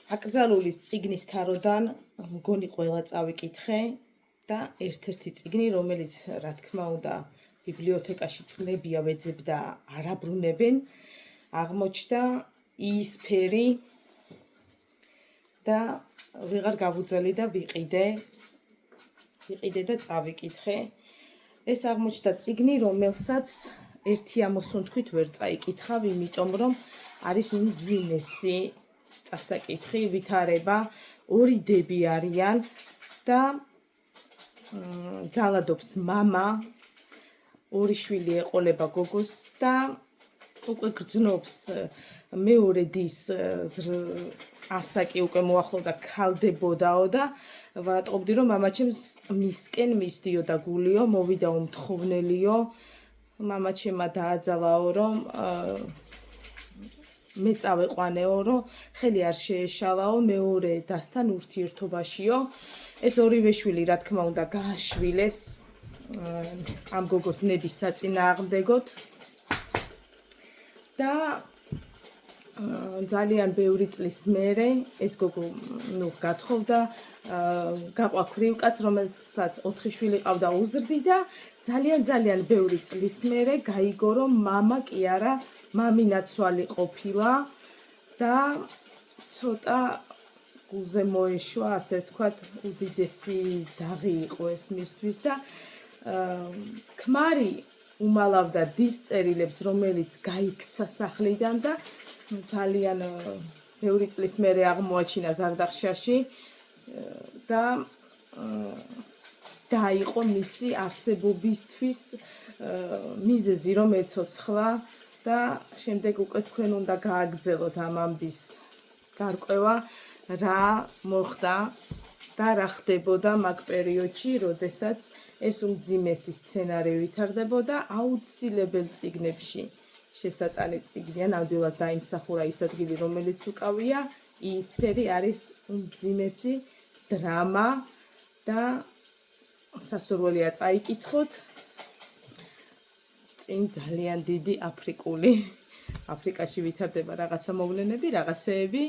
აკრძალული წიგნის თაროდან მგონი ყველა წავიკითხე და ერთ-ერთი წიგნი, რომელიც რა თქმა უნდა ბიბლიოთეკაში წლებია ვეძებდა არაბრუნებენ, აღმოჩნდა იისფერი და ვიღარ გავუძალი და ვიყიდე და წავიკითხე. ეს აღმოჩნდა წიგნი, რომელსაც ერთი ამოსუნთქვით ვერ წაიკითხავ, იმიტომ რომ არის უმძიმესი წასაკითხი, ვითარება, ორი დები არიან და ძალადობს მამა, ორი შვილი ეყოლება გოგოს და უკვე გრძნობს მეორე დის ასაკი უკვე მოახლოვდა ქალდებოდაო და ვატყობდი რომ მამაჩემს მისკენ მისდიო და გულიო, მოვიდა უმთხოვნელიო, მამაჩემა დააძალაო რომ მე წავეყვანეო, რომ ხელი არ შეეშალაო მეორე დასთან ურთიერთობაშიო. ეს ორივე შვილი რა თქმა უნდა გააშვილეს ამ გოგოს ნების საწინააღმდეგოდ და ძალიან ბევრი წლის მერე ეს გოგო გათხოვდა, გაყვა ქვრივკაც, რომელსაც 4 შვილი ყავდა უზრდი და ძალიან ბევრი წლის მერე გაიგო რომ მამა კი არა მამინაცვალი ყოფილა და ცოტა გულზე მოეშვა, ასე ვთქვათ, უდიდესი დაღი იყო ეს მისთვის და ქმარი უმალავდა დის წერილებს, რომელიც გაიქცა სახლიდან და ძალიან ბევრი წლის მერე აღმოაჩინა ზარდახშაში და დაიყო მისი არსებობისთვის მიზეზი, რომ ეცოცხლა და შემდეგ უკვე თქვენ უნდა გააგრძელოთ ამ ამბის გარკვევა, რა მოხდა და რა ხდებოდა მაგ პერიოდში, როდესაც ეს უმძიმესი სცენარი ვითარდებოდა აუცილებელ წიგნებში. შესატანი წიგნია, ნამდვილად დაიმსახურა ის ადგილი, რომელიც უკავია, იისფერი არის უმძიმესი დრამა და სასურველია წაიკითხოთ. წინ ძალიან დიდი აფრიკაში ვითარდება რაღაცა მოვლენები, რაღაცეები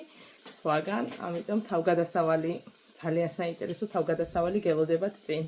სხვაგან, ამიტომ თავგადასავალი ძალიან საინტერესო თავგადასავალი გელოდებათ წინ.